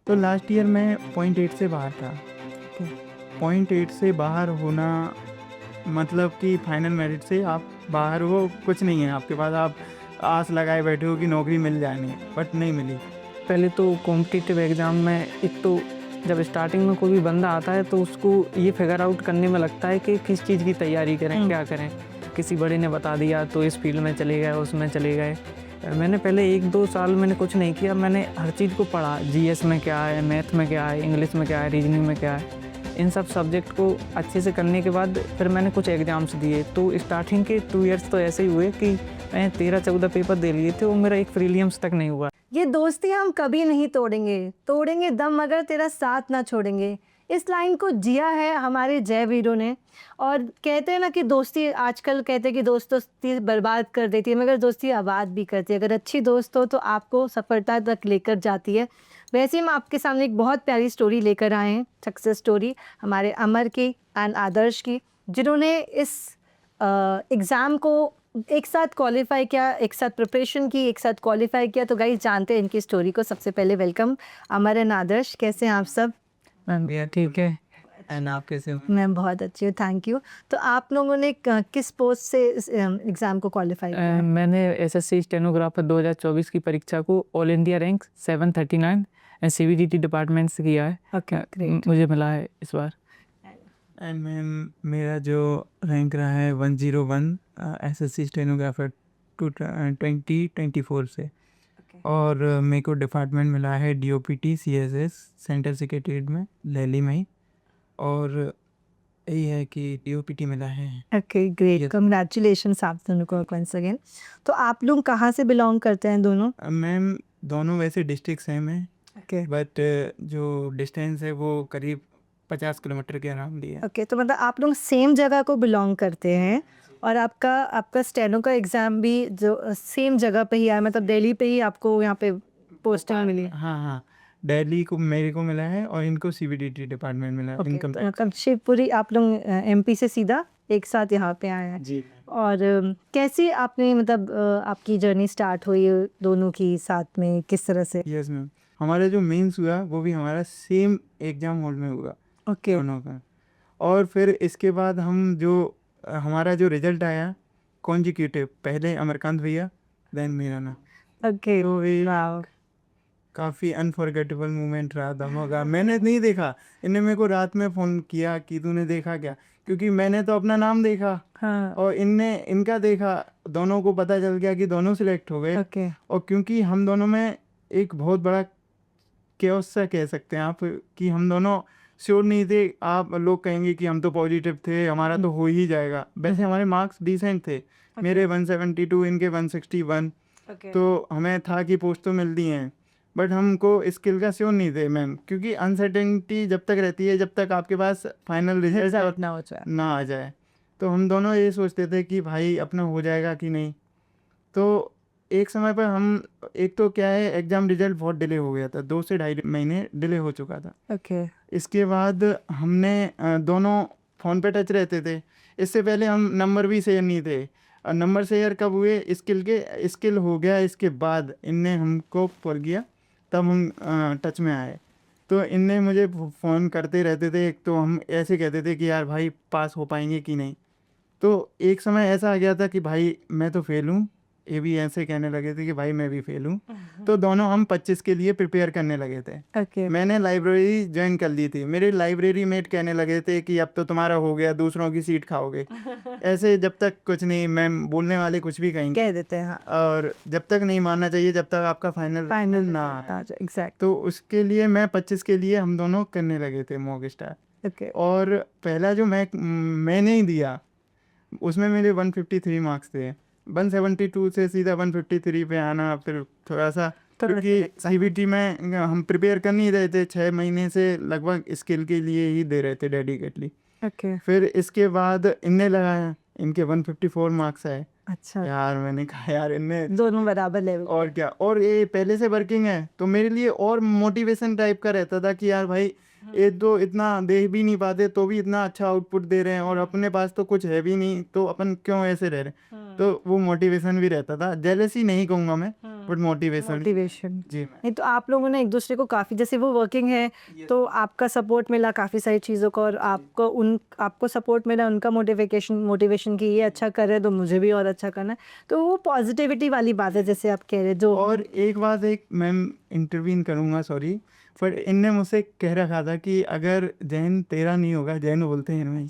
तो last year मैं 0.8 से बाहर था। 0.8 से बाहर होना मतलब कि फाइनल मेरिट से आप बाहर हो, कुछ नहीं है आपके पास, आप आस लगाए बैठे हो कि नौकरी मिल जानी है, बट नहीं मिली। पहले तो कॉम्पिटिटिव एग्ज़ाम में एक तो जब स्टार्टिंग में कोई भी बंदा आता है तो उसको ये फिगर आउट करने में लगता है कि किस चीज़ की तैयारी करें, क्या करें। किसी बड़े ने बता दिया तो इस फील्ड में चले गए, उसमें चले गए। मैंने पहले 1-2 साल मैंने कुछ नहीं किया, मैंने हर चीज़ को पढ़ा, जीएस में क्या है, मैथ में क्या है, इंग्लिश में क्या है, रीजनिंग में क्या है। इन सब सब्जेक्ट को अच्छे से करने के बाद फिर मैंने कुछ एग्ज़ाम्स दिए। तो स्टार्टिंग के 2 ईयर्स तो ऐसे ही हुए कि मैं 13-14 पेपर दे लिए थे और मेरा एक प्रीलिम्स तक नहीं हुआ। ये दोस्ती हम कभी नहीं तोड़ेंगे, तोड़ेंगे दम मगर तेरा साथ ना छोड़ेंगे। इस लाइन को जिया है हमारे जय वीरों ने। और कहते हैं ना कि दोस्ती, आजकल कहते हैं कि दोस्ती बर्बाद कर देती है, मगर दोस्ती आबाद भी करती है। अगर अच्छी दोस्त हो तो आपको सफलता तक लेकर जाती है। वैसे हम आपके सामने एक बहुत प्यारी स्टोरी लेकर आए हैं, सक्सेस स्टोरी हमारे अमर की एंड आदर्श की, जिन्होंने इस एग्ज़ाम को एक साथ क्वालिफाई किया, एक साथ प्रिपरेशन की, एक साथ क्वालिफाई किया। तो गाइस जानते हैं इनकी स्टोरी को। सबसे पहले वेलकम अमर एंड आदर्श, कैसे हैं आप सब? मैम भैया ठीक है, एंड आप कैसे हो? मैं बहुत अच्छी हूँ, थैंक यू। तो आप लोगों ने किस पोस्ट से इस एग्ज़ाम को क्वालिफाई किया है? मैंने एसएससी स्टेनोग्राफर 2024 की परीक्षा को all India rank 739 and CBDT department से किया है। Okay, great. मुझे मिला है इस बार। एंड मैम मेरा जो रैंक रहा है 101 एसएससी स्टेनोग्राफर 2024 से। और मेरे को डिपार्टमेंट मिला है डीओपीटी सीएसएस सेंट्रल सेक्रेटरीट में, दिल्ली में ही। और यही है कि डीओपीटी मिला है। Okay, great, Yes. कंग्रेचुलेशंस आप दोनों को वंस अगेन। तो आप लोग कहाँ से बिलोंग करते हैं दोनों? मैम दोनों वैसे डिस्ट्रिक्ट सेम है, ओके बट जो डिस्टेंस है वो करीब 50 किलोमीटर के अराउंड ही है। ओके, तो मतलब आप लोग सेम जगह को बिलोंग करते हैं। और आपका आपका स्टेनो का एग्ज़ाम भी जो सेम जगह पे ही आया, मतलब दिल्ली पे ही आपको यहाँ पे पोस्टिंग मिली? हाँ हाँ, दिल्ली को मेरे को मिला है और इनको सीबीडीटी डिपार्टमेंट मिला है, ओके, इनकम तो मतलब शिवपुरी आप लोग एमपी से सीधा एक साथ यहाँ पे आए हैं। जी। और कैसे आपने मतलब आपकी जर्नी स्टार्ट हुई दोनों की साथ में, किस तरह से? यस मैम, हमारा जो मेंस हुआ वो भी हमारा सेम एग्जाम हॉल में हुआ ओके दोनों का। और फिर इसके बाद हम जो हमारा जो रिजल्ट आया कॉन्जिक्यूटिव, पहले अमरकांत भैया देन मेरा ना। ओके, तो ये वाओ। काफ़ी अनफॉरगेटेबल मोमेंट रहा दोनों का। मैंने नहीं देखा, इन्हें मेरे को रात में फ़ोन किया कि तूने देखा क्या, क्योंकि मैंने तो अपना नाम देखा हाँ, और इनने इनका देखा। दोनों को पता चल गया कि दोनों सिलेक्ट हो गए। ओके और क्योंकि हम दोनों में एक बहुत बड़ा केओस सा कह सकते हैं आप, कि हम दोनों श्योर नहीं थे। आप लोग कहेंगे कि हम तो पॉजिटिव थे, हमारा तो हो ही जाएगा। वैसे हमारे मार्क्स डिसेंट थे, मेरे 172, इनके 161। ओके तो हमें था कि पोस्ट तो मिलती हैं, बट हमको स्किल का श्योर नहीं थे मैम, क्योंकि अनसर्टेनिटी जब तक रहती है, जब तक आपके पास फाइनल रिजल्ट ना हो जाए। ना आ जाए। तो हम दोनों ये सोचते थे कि भाई अपना हो जाएगा कि नहीं। तो एक समय पर हम, एक तो क्या है, एग्ज़ाम रिजल्ट बहुत डिले हो गया था, 2 से ढाई महीने डिले हो चुका था। ओके इसके बाद हमने दोनों फ़ोन पे टच रहते थे। इससे पहले हम नंबर भी शेयर नहीं थे। नंबर शेयर कब हुए, स्किल हो गया इसके बाद इनने हमको कॉल किया, तब हम टच में आए। तो इनने मुझे फ़ोन करते रहते थे। एक तो हम ऐसे कहते थे कि यार भाई पास हो पाएंगे कि नहीं। तो एक समय ऐसा आ गया था कि भाई मैं तो फेल हूँ, ये भी ऐसे कहने लगे थे कि भाई मैं भी फेल हूँ। तो दोनों हम 25 के लिए प्रिपेयर करने लगे थे। ओके मैंने लाइब्रेरी ज्वाइन कर ली थी। मेरे लाइब्रेरी मेट कहने लगे थे कि अब तो तुम्हारा हो गया, दूसरों की सीट खाओगे। ऐसे जब तक कुछ नहीं, मैम बोलने वाले कुछ भी कहेंगे, कह देते हैं, हाँ। और जब तक नहीं मानना चाहिए जब तक आपका फाइनल फाइनल ना आए। एग्जैक्ट। तो उसके लिए मैं 25 के लिए हम दोनों करने लगे थे मॉक स्टार। ओके और पहला जो मैंने ही दिया, उसमें मेरे 153 मार्क्स थे। 172 से सीधा 153 पे आना फिर थोड़ा सा, क्योंकि सीबीटी में हम प्रिपेयर कर नहीं रहे थे 6 महीने से, लगभग स्किल के लिए ही दे रहे थे डेडिकेटली। ओके, फिर इसके बाद इनने लगाया, इनके 154 मार्क्स आए। अच्छा, यार मैंने कहा यार इनने, दोनों बराबर लेवल। और क्या, और ये पहले से वर्किंग है तो मेरे लिए और मोटिवेशन टाइप का रहता था कि यार भाई ये तो इतना दे भी नहीं पाते तो भी इतना अच्छा आउटपुट दे रहे हैं, और अपने पास तो कुछ है भी नहीं, तो अपन क्यों ऐसे रह रहे हैं। तो वो मोटिवेशन भी रहता था, जेलसी नहीं कहूँगा मैं, बट मोटिवेशन। मोटिवेशन। जी मैम। नहीं तो आप लोगों ने एक दूसरे को काफ़ी, जैसे वो वर्किंग है तो आपका सपोर्ट मिला काफ़ी सारी चीज़ों का, और आपको सपोर्ट मिला, उनका मोटिवेशन कि ये अच्छा कर रहे हैं तो मुझे भी और अच्छा करना है। तो वो पॉजिटिविटी वाली बात है जैसे आप कह रहे जो। और एक बात, एक मैम इंटरवीन करूँगा, सॉरी, पर इनने मुझसे कह रखा था कि अगर जैन तेरा नहीं होगा, जैन बोलते हैं इनमें,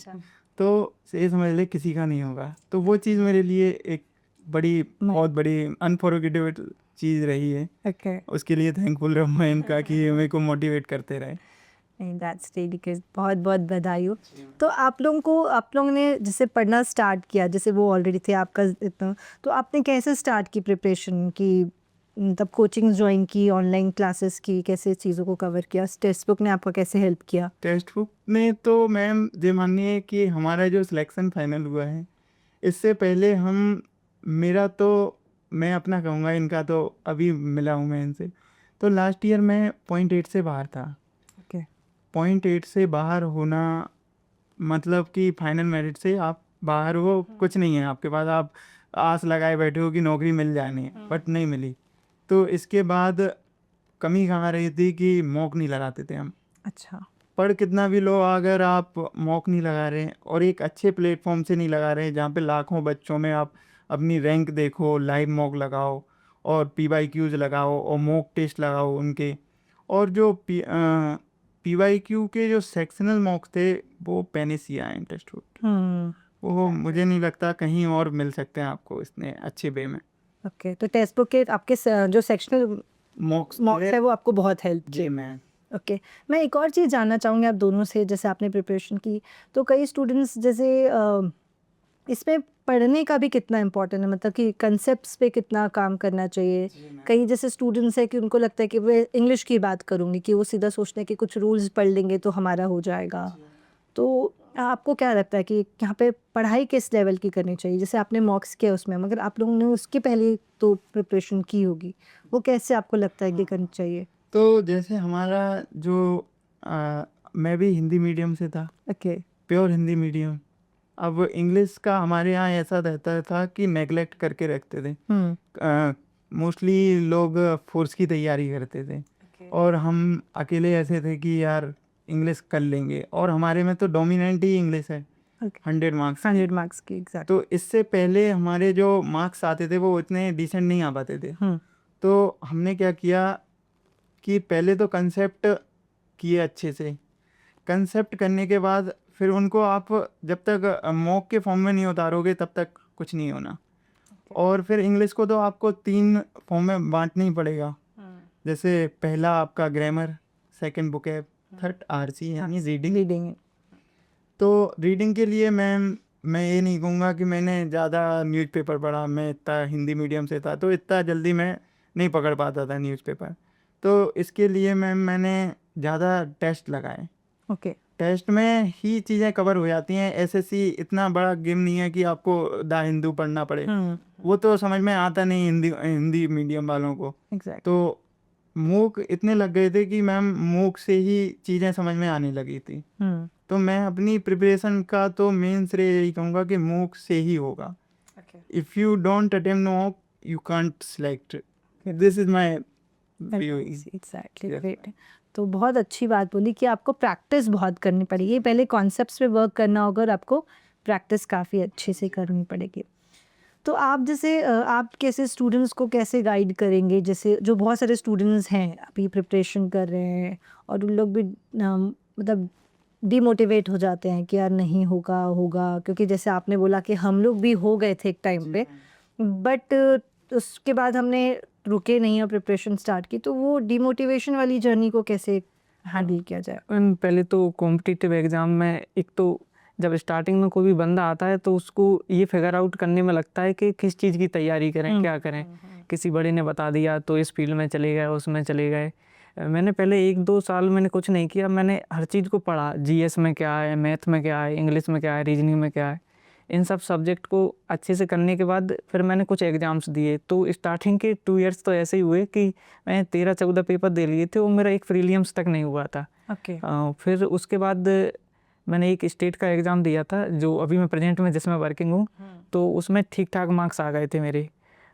तो ये समझ ले किसी का नहीं होगा। तो वो चीज़ मेरे लिए एक बहुत बड़ी अनफॉरगेटेबल चीज़ रही है। ओके। उसके लिए थैंकफुल रहूँगा इनका कि ये मेरे को मोटिवेट करते रहे। नहीं, दैट्स रियली गुड, बहुत बहुत बधाई हो। तो आप लोगों ने जैसे पढ़ना स्टार्ट किया, जैसे वो ऑलरेडी थे आपका इतना, तो आपने कैसे स्टार्ट की प्रिपरेशन की, मतलब कोचिंग ज्वाइन की, ऑनलाइन क्लासेस की, कैसे चीज़ों को कवर किया, टेक्स्ट बुक ने आपको कैसे हेल्प किया? टेक्स्ट बुक में तो मैम ये मानिए कि हमारा जो सिलेक्शन फाइनल हुआ है, इससे पहले मेरा तो, मैं अपना कहूँगा, इनका तो अभी मिला हूँ मैं इनसे, तो लास्ट ईयर मैं 0.8 से बाहर था। ओके। 0.8 से बाहर होना मतलब कि फाइनल मेरिट से आप बाहर हो, कुछ नहीं है आपके पास, आप आस लगाए बैठे हो कि नौकरी मिल जानी है, बट नहीं मिली। तो इसके बाद कमी कहाँ रही थी कि मॉक नहीं लगाते थे हम। अच्छा। पर कितना भी लो, अगर आप मॉक नहीं लगा रहे हैं और एक अच्छे प्लेटफॉर्म से नहीं लगा रहे हैं जहाँ पे लाखों बच्चों में आप अपनी रैंक देखो, लाइव मॉक लगाओ और PYQs लगाओ और मॉक टेस्ट लगाओ उनके, और जो PYQ के जो सेक्शनल मॉक थे वो पैनेसिया हैं टेस्ट बुक। वो मुझे नहीं लगता कहीं और मिल सकते हैं आपको इतने अच्छे वे में। ओके, तो टेक्स्ट बुक के आपके जो सेक्शनल मॉक्स मॉक्स है वो आपको बहुत हेल्प जी मैम। ओके। मैं एक और चीज़ जानना चाहूँगी आप दोनों से, जैसे आपने प्रिपरेशन की, तो कई स्टूडेंट्स जैसे इसमें पढ़ने का भी कितना इम्पोर्टेंट है, मतलब कि कंसेप्ट्स पे कितना काम करना चाहिए। कई जैसे स्टूडेंट्स है कि उनको लगता है कि वे इंग्लिश की बात करूँगी, कि वो सीधा सोचते हैं कि कुछ रूल्स पढ़ लेंगे तो हमारा हो जाएगा। तो आपको क्या लगता है कि यहाँ पे पढ़ाई किस लेवल की करनी चाहिए? जैसे आपने मॉक्स किया उसमें, मगर आप लोगों ने उसके पहले तो प्रिपरेशन की होगी, वो कैसे आपको लगता है कि करनी चाहिए? तो जैसे हमारा जो मैं भी हिंदी मीडियम से था, ओके। Pure Hindi medium. अब इंग्लिश का हमारे यहाँ ऐसा रहता था कि नेगलेक्ट करके रखते थे। मोस्टली लोग फोर्स की तैयारी करते थे और हम अकेले ऐसे थे कि यार इंग्लिश कर लेंगे, और हमारे में तो डोमिनेंट ही इंग्लिश है। 100 मार्क्स 100 मार्क्स की एग्जैक्ट। तो इससे पहले हमारे जो मार्क्स आते थे वो इतने डिसेंट नहीं आ पाते थे। तो हमने क्या किया कि पहले तो कंसेप्ट किए अच्छे से, कंसेप्ट करने के बाद फिर उनको आप जब तक मॉक के फॉर्म में नहीं उतारोगे तब तक कुछ नहीं होना। और फिर इंग्लिश को तो आपको 3 फॉर्म में बांटना ही पड़ेगा। जैसे पहला आपका grammar, second vocab, third RC यानी रीडिंग। तो रीडिंग के लिए मैं ये नहीं कहूँगा कि मैंने ज़्यादा न्यूज़पेपर पढ़ा, मैं इतना हिंदी मीडियम से था तो इतना जल्दी मैं नहीं पकड़ पाता था न्यूज़पेपर। तो इसके लिए मैंने ज़्यादा टेस्ट लगाए। ओके। टेस्ट में ही चीज़ें कवर हो जाती हैं। SSC इतना बड़ा गेम नहीं है कि आपको द हिंदू पढ़ना पड़े, वो तो समझ में आता नहीं हिंदी मीडियम वालों को। एग्जैक्ट। तो मूक इतने लग गए थे कि मैम मूक से ही चीज़ें समझ में आने लगी थी। तो मैं अपनी प्रिपरेशन का तो मेन श्रेय यही कहूँगा कि मूक से ही होगा। इफ़ यू डोंट अटेम्प्ट मूक you can't select, this is my view. Exactly, great. तो बहुत अच्छी बात बोली कि आपको प्रैक्टिस बहुत करनी पड़ेगी, पहले कॉन्सेप्ट्स पे वर्क करना होगा और आपको प्रैक्टिस काफ़ी अच्छे से करनी पड़ेगी। तो आप जैसे आप कैसे स्टूडेंट्स को कैसे गाइड करेंगे, जैसे जो बहुत सारे स्टूडेंट्स हैं अभी प्रिपरेशन कर रहे हैं और उन लोग भी मतलब डिमोटिवेट हो जाते हैं कि यार नहीं होगा, क्योंकि जैसे आपने बोला कि हम लोग भी हो गए थे एक टाइम पे, बट उसके बाद हमने रुके नहीं और प्रिपरेशन स्टार्ट की, तो वो डिमोटिवेशन वाली जर्नी को कैसे हैंडल किया जाए? पहले तो कॉम्पिटिटिव एग्ज़ाम में एक तो जब स्टार्टिंग में कोई भी बंदा आता है तो उसको ये फिगर आउट करने में लगता है कि किस चीज़ की तैयारी करें, क्या करें। किसी बड़े ने बता दिया तो इस फील्ड में चले गए, उसमें चले गए। मैंने पहले 1-2 साल मैंने कुछ नहीं किया, मैंने हर चीज़ को पढ़ा, GS में क्या है, मैथ में क्या है, इंग्लिश में क्या है, रीजनिंग में क्या है। इन सब सब्जेक्ट को अच्छे से करने के बाद फिर मैंने कुछ एग्ज़ाम्स दिए। तो स्टार्टिंग के 2 इयर्स तो ऐसे ही हुए कि मैं 13-14 पेपर दे लिए थे और मेरा एक प्रीलिम्स तक नहीं हुआ था। ओके। फिर उसके बाद मैंने एक स्टेट का एग्ज़ाम दिया था जो अभी मैं प्रेजेंट में जिसमें वर्किंग हूँ, तो उसमें ठीक ठाक मार्क्स आ गए थे मेरे।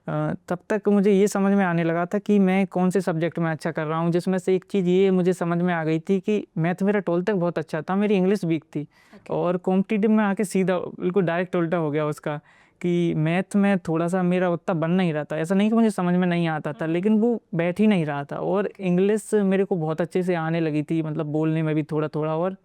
तब तक मुझे ये समझ में आने लगा था कि मैं कौन से सब्जेक्ट में अच्छा कर रहा हूँ, जिसमें से एक चीज़ ये मुझे समझ में आ गई थी कि मैथ मेरा 12th तक बहुत अच्छा था, मेरी इंग्लिश वीक थी। और कॉम्पिटिटिव में आके सीधा बिल्कुल डायरेक्ट उल्टा हो गया उसका कि मैथ में थोड़ा सा मेरा उतना बन नहीं रहा था। ऐसा नहीं कि मुझे समझ में नहीं आता था, लेकिन वो बैठ ही नहीं रहा था। और इंग्लिश मेरे को बहुत अच्छे से आने लगी थी, मतलब बोलने में भी थोड़ा थोड़ा, और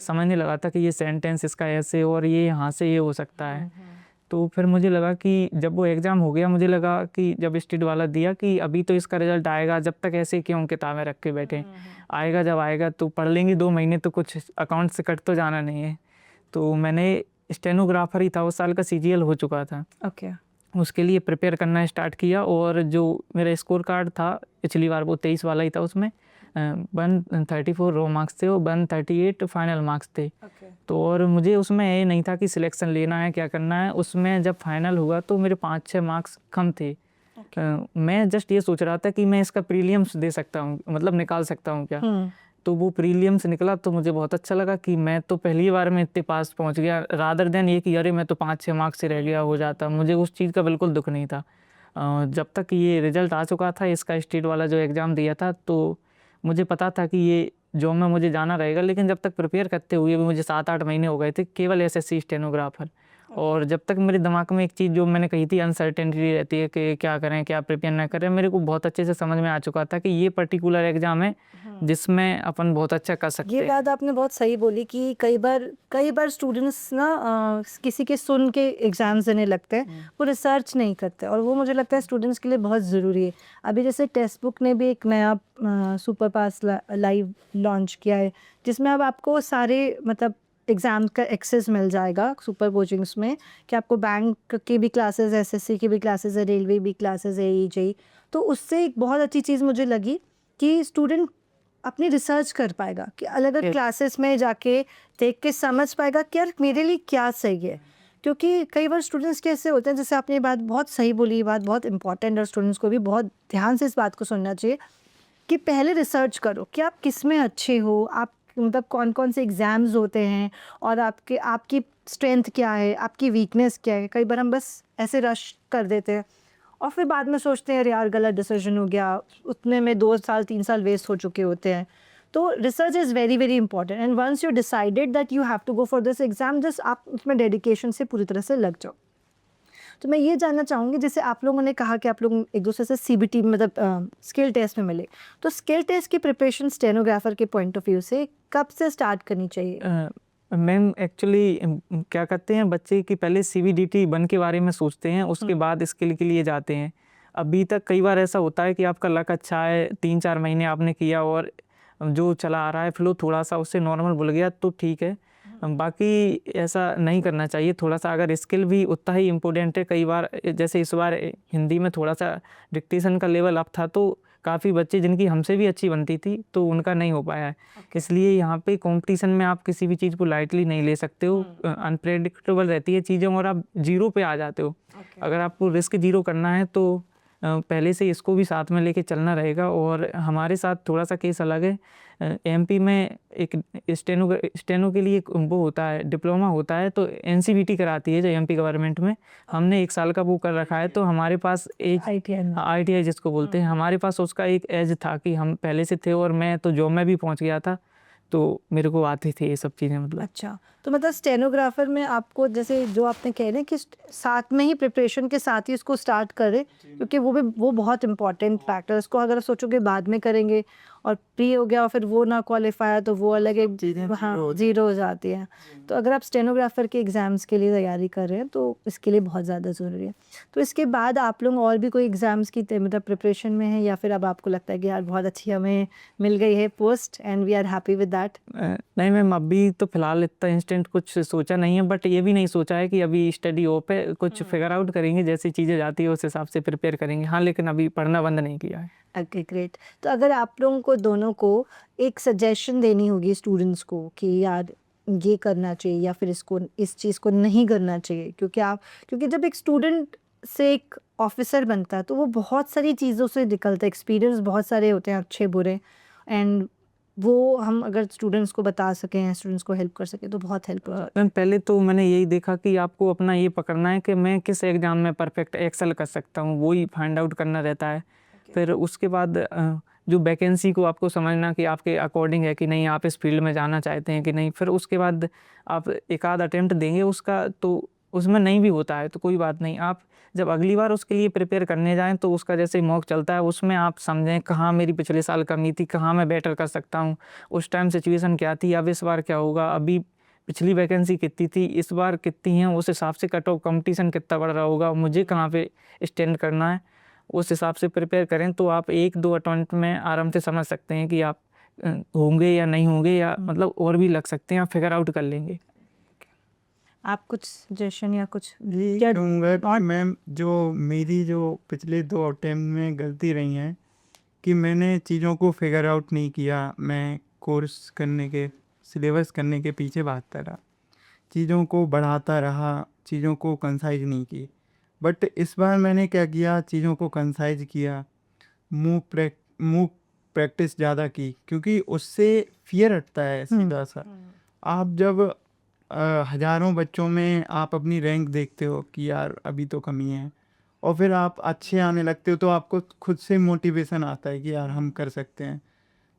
समझने लगा था कि ये सेंटेंस इसका ऐसे और ये यहाँ से ये हो सकता है। तो फिर मुझे लगा कि जब वो एग्ज़ाम हो गया, मुझे लगा कि जब स्टेट वाला दिया कि अभी तो इसका रिज़ल्ट आएगा, जब तक ऐसे क्यों किताबें रख के बैठे, आएगा जब आएगा तो पढ़ लेंगे 2 महीने, तो कुछ अकाउंट से कट तो जाना नहीं है। तो मैंने स्टेनोग्राफर ही था, उस साल का CGL हो चुका था, ओके उसके लिए प्रिपेयर करना स्टार्ट किया। और जो मेरा स्कोर कार्ड था पिछली बार वो 23 वाला ही था, उसमें 134 रो मार्क्स थे और 138 फाइनल मार्क्स थे। तो और मुझे उसमें ये नहीं था कि सिलेक्शन लेना है क्या करना है। उसमें जब फाइनल हुआ तो मेरे 5-6 मार्क्स कम थे। मैं जस्ट ये सोच रहा था कि मैं इसका प्रीलियम्स दे सकता हूँ, मतलब निकाल सकता हूँ क्या। तो वो प्रीलियम्स निकला तो मुझे बहुत अच्छा लगा कि मैं तो पहली बार में इतने पास पहुँच गया, रादर देन ये कि अरे मैं तो 5-6 मार्क्स से रह गया हो जाता। मुझे उस चीज़ का बिल्कुल दुख नहीं था। जब तक ये रिज़ल्ट आ चुका था इसका, स्टेट वाला जो एग्ज़ाम दिया था, तो मुझे पता था कि ये जॉब में मुझे जाना रहेगा। लेकिन जब तक प्रिपेयर करते हुए भी मुझे 7-8 महीने हो गए थे केवल SSC स्टेनोग्राफर। और जब तक मेरे दिमाग में एक चीज़ जो मैंने कही थी अनसर्टेनिटी रहती है कि क्या करें क्या प्रिपेयर ना करें, मेरे को बहुत अच्छे से समझ में आ चुका था कि ये पर्टिकुलर एग्ज़ाम है जिसमें अपन बहुत अच्छा कर सकते ये हैं। बात आपने बहुत सही बोली कि कई बार स्टूडेंट्स ना किसी के सुन के एग्ज़ाम्स देने लगते हैं, वो रिसर्च नहीं करते, और वो मुझे लगता है स्टूडेंट्स के लिए बहुत ज़रूरी है। अभी जैसे टेक्स्ट बुक ने भी एक नया सुपर पास लाइव लॉन्च किया है, जिसमें अब आपको सारे मतलब एग्ज़ाम का एक्सेस मिल जाएगा सुपर कोचिंग्स में, कि आपको बैंक की भी क्लासेस, SSC की भी क्लासेस है, रेलवे भी क्लासेस है, EJ। तो उससे एक बहुत अच्छी चीज़ मुझे लगी कि स्टूडेंट अपनी रिसर्च कर पाएगा, कि अलग अलग Yes. क्लासेस में जाके देख के समझ पाएगा कि यार मेरे लिए क्या सही है। क्योंकि कई बार स्टूडेंट्स कैसे होते हैं, जैसे आपने ये बात बहुत सही बोली, ये बात बहुत इंपॉर्टेंट है, स्टूडेंट्स को भी बहुत ध्यान से इस बात को सुनना चाहिए कि पहले रिसर्च करो कि आप किस में अच्छे हो, आप मतलब कौन कौन से एग्ज़ाम्स होते हैं, और आपकी स्ट्रेंथ क्या है, आपकी वीकनेस क्या है। कई बार हम बस ऐसे रश कर देते हैं और फिर बाद में सोचते हैं यार गलत डिसीजन हो गया, उतने में 2 साल 3 साल वेस्ट हो चुके होते हैं। तो research is very very important, and once you decided that you have to go for this exam, just आप उसमें डेडिकेशन से पूरी तरह से लग जाओ। तो मैं ये जानना चाहूँगी, जैसे आप लोगों ने कहा कि आप लोग एक दूसरे से CBT मतलब स्किल टेस्ट में मिले, तो स्किल टेस्ट की प्रिपरेशन स्टेनोग्राफर के पॉइंट ऑफ व्यू से कब से स्टार्ट करनी चाहिए? मैम एक्चुअली क्या करते हैं बच्चे कि पहले CBDT 1 के बारे में सोचते हैं, उसके बाद स्किल के लिए जाते हैं। अभी तक कई बार ऐसा होता है कि आपका लक अच्छा है, 3-4 महीने आपने किया और जो चला आ रहा है फ्लो थोड़ा सा उससे नॉर्मल भूल गया तो ठीक है। बाकी ऐसा नहीं करना चाहिए। थोड़ा सा अगर स्किल भी उतना ही इम्पोर्टेंट है, कई बार जैसे इस बार हिंदी में थोड़ा सा डिक्टेशन का लेवल अप था, तो काफ़ी बच्चे जिनकी हमसे भी अच्छी बनती थी तो उनका नहीं हो पाया है। इसलिए यहाँ पे कंपटीशन में आप किसी भी चीज़ को लाइटली नहीं ले सकते हो। अनप्रेडिक्टेबल रहती है चीज़ें और आप जीरो पे आ जाते हो। अगर आपको रिस्क जीरो करना है तो पहले से इसको भी साथ में लेके चलना रहेगा। और हमारे साथ थोड़ा सा केस अलग है। MP में एक स्टेनो के लिए एक वो होता है, डिप्लोमा होता है, तो NCVT कराती है जो MP गवर्नमेंट में। हमने 1 साल का वो कर रखा है, तो हमारे पास एज ITI जिसको बोलते हैं, हमारे पास उसका एक एज था कि हम पहले से थे और मैं तो जॉब में भी पहुंच गया था, तो मेरे को आती थी ये सब चीज़ें मतलब। अच्छा, तो मतलब स्टेनोग्राफर में आपको जैसे जो आपने कह रहे हैं कि साथ में ही प्रिपरेशन के साथ ही उसको स्टार्ट करें, क्योंकि वो बहुत इंपॉर्टेंट फैक्टर है। उसको अगर सोचोगे बाद में करेंगे और प्री हो गया और फिर वो ना क्वालिफाई तो वो अलग एक हाँ ज़ीरो हो जाती है। तो अगर आप स्टेनोग्राफर के एग्ज़ाम्स के लिए तैयारी कर रहे हैं तो इसके लिए बहुत ज़्यादा ज़रूरी है। तो इसके बाद आप लोग और भी कोई एग्ज़ाम्स की मतलब प्रिपरेशन में है, या फिर अब आपको लगता है कि यार बहुत अच्छी हमें मिल गई है post and we are happy with that? नहीं मैम, अभी तो फ़िलहाल इतना इंस्टेंट कुछ सोचा नहीं है, बट ये भी नहीं सोचा है कि अभी स्टडी ऑफ है, कुछ फिगर आउट करेंगे, जैसी चीज़ें जाती है उस हिसाब से प्रिपेयर करेंगे। हाँ, लेकिन अभी पढ़ना बंद नहीं किया है। Okay great. तो अगर आप लोगों को दोनों को एक सजेशन देनी होगी स्टूडेंट्स को कि यार ये करना चाहिए या फिर इस चीज़ को नहीं करना चाहिए, क्योंकि जब एक स्टूडेंट से एक ऑफिसर बनता है तो वो बहुत सारी चीज़ों से निकलता है, एक्सपीरियंस बहुत सारे होते हैं अच्छे बुरे, एंड वो हम अगर स्टूडेंट्स को बता सकें, स्टूडेंट्स को हेल्प कर सकें तो बहुत हेल्प होगा। मैम पहले तो मैंने यही देखा कि आपको अपना ये पकड़ना है कि मैं किस एग्ज़ाम में परफेक्ट एक्सेल कर सकता हूँ, वो ही फाइंड आउट करना रहता है। फिर उसके बाद जो वैकेंसी को आपको समझना कि आपके अकॉर्डिंग है कि नहीं, आप इस फील्ड में जाना चाहते हैं कि नहीं। फिर उसके बाद आप एक आध अटेम्प्ट देंगे उसका, तो उसमें नहीं भी होता है तो कोई बात नहीं, आप जब अगली बार उसके लिए प्रिपेयर करने जाएँ तो उसका जैसे ही मॉक चलता है उसमें आप समझें कहाँ मेरी पिछले साल कमी थी, कहाँ मैं बेटर कर सकता हूँ, उस टाइम सिचुएशन क्या थी, अब इस बार क्या होगा, अभी पिछली वैकेंसी कितनी थी, इस बार कितनी है, उस हिसाब से कट ऑफ कंपटीशन कितना बढ़ रहा होगा, मुझे कहाँ पे स्टैंड करना है, उस हिसाब से प्रिपेयर करें तो आप 1-2 अटेम्प्ट में आराम से समझ सकते हैं कि आप होंगे या नहीं होंगे, या मतलब और भी लग सकते हैं, आप फिगर आउट कर लेंगे। आप कुछ सजेशन या कुछ जी क्या कहूँगा कि मैम जो मेरी जो पिछले 2 अटेम्प्ट में गलती रही हैं कि मैंने चीज़ों को फिगर आउट नहीं किया, मैं कोर्स करने के सिलेबस करने के पीछे भागता रहा, चीज़ों को बढ़ाता रहा, चीज़ों को कंसाइज नहीं की। बट इस बार मैंने क्या किया, चीज़ों को कंसाइज किया, मूव प्रैक्टिस ज़्यादा की, क्योंकि उससे फियर हटता है सीधा सा। आप जब हज़ारों बच्चों में आप अपनी रैंक देखते हो कि यार अभी तो कमी है, और फिर आप अच्छे आने लगते हो तो आपको खुद से मोटिवेशन आता है कि यार हम कर सकते हैं।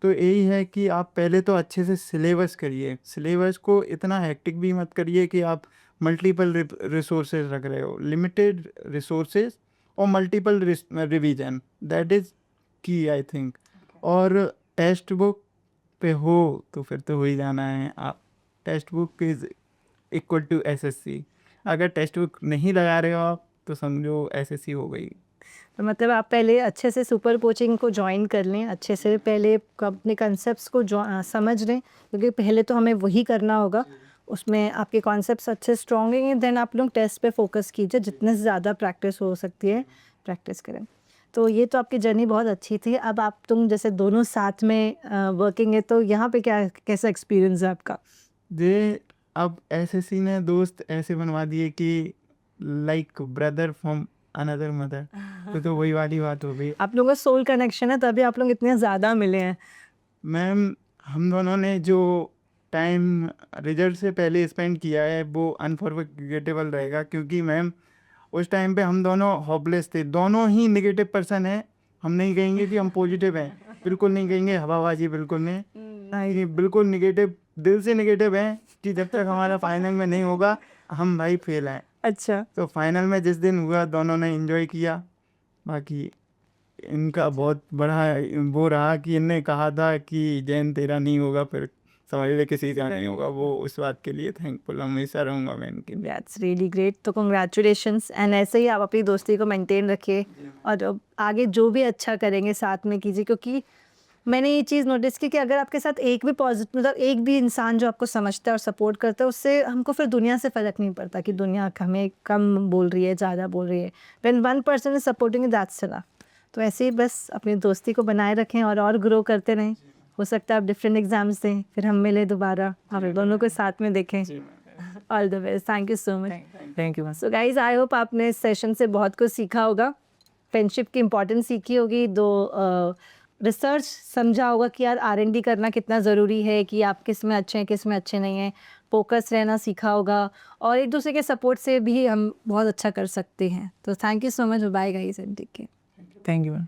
तो यही है कि आप पहले तो अच्छे से सिलेबस करिए, सिलेबस को इतना हेक्टिक भी मत करिए कि आप मल्टीपल रिसोर्सेज रख रहे हो, लिमिटेड रिसोर्सेज और मल्टीपल रिवीजन, दैट इज़ की आई थिंक। और टेक्स्ट बुक पे हो तो फिर तो हो ही जाना है। आप text book is equal to SSC, अगर टेक्स्ट बुक नहीं लगा रहे हो आप तो समझो एसएससी हो गई। तो मतलब आप पहले अच्छे से सुपर कोचिंग को ज्वाइन कर लें, अच्छे से पहले अपने कॉन्सेप्ट्स को समझ लें, क्योंकि पहले तो हमें वही करना होगा, उसमें आपके कॉन्सेप्ट्स अच्छे स्ट्रॉन्ग हैं, देन आप लोग टेस्ट पे फोकस कीजिए, जितने से ज़्यादा प्रैक्टिस हो सकती है प्रैक्टिस करें। तो ये तो आपकी जर्नी बहुत अच्छी थी। अब आप तुम जैसे दोनों साथ में वर्किंग है, तो यहाँ पे क्या कैसा एक्सपीरियंस है आपका? जे अब एसएससी ने दोस्त ऐसे बनवा दिए कि like brother from another mother, तो वही वाली बात हो गई। आप लोगों का सोल कनेक्शन है, तभी आप लोग इतने ज़्यादा मिले हैं। मैम हम दोनों ने जो टाइम रिजल्ट से पहले स्पेंड किया है वो अनफॉरगेटेबल रहेगा, क्योंकि मैम उस टाइम पे हम दोनों होपलेस थे, दोनों ही नेगेटिव पर्सन हैं। हम नहीं कहेंगे कि हम पॉजिटिव हैं, बिल्कुल नहीं कहेंगे हवाबाजी, बिल्कुल नहीं, नहीं बिल्कुल नेगेटिव, दिल से नेगेटिव हैं कि जब तक हमारा फाइनल में नहीं होगा हम भाई फेल हैं। अच्छा, तो फाइनल में जिस दिन हुआ दोनों ने एंजॉय किया। बाकी इनका बहुत बड़ा वो रहा कि इनने कहा था कि जैन तेरा नहीं होगा, फिर समझ ले किसी का नहीं होगा, वो उस बात के लिए थैंकफुल हमेशा रहूँगा मैं इनके लिए। That's really great. तो कंग्रेचुलेशंस, एंड ऐसे ही आप अपनी दोस्ती को मेंटेन रखिए, और अब आगे जो भी अच्छा करेंगे साथ में कीजिए, क्योंकि मैंने ये चीज़ नोटिस की कि अगर आपके साथ एक भी पॉजिटिव, मतलब एक भी इंसान जो आपको समझता है और सपोर्ट करता है, उससे हमको फिर दुनिया से फ़र्क नहीं पड़ता कि दुनिया हमें कम बोल रही है, ज़्यादा बोल रही है। When one person is supporting, that's enough. तो ऐसे ही बस अपनी दोस्ती को बनाए रखें और ग्रो करते रहें। हो सकता है आप डिफरेंट एग्जाम्स दें, फिर हम मिले दोबारा, आप दोनों को साथ में देखें। All the best, thank you so much. Thank you ma'am. So guys, I hope आपने इस सेशन से बहुत कुछ सीखा होगा, फ्रेंडशिप की इंपॉर्टेंस सीखी होगी, रिसर्च समझा होगा कि यार R&D करना कितना ज़रूरी है, कि आप किस में अच्छे हैं किस में अच्छे नहीं हैं, फोकस रहना सीखा होगा, और एक दूसरे के सपोर्ट से भी हम बहुत अच्छा कर सकते हैं। तो thank you so much, bye guys and take care. Thank you ma'am.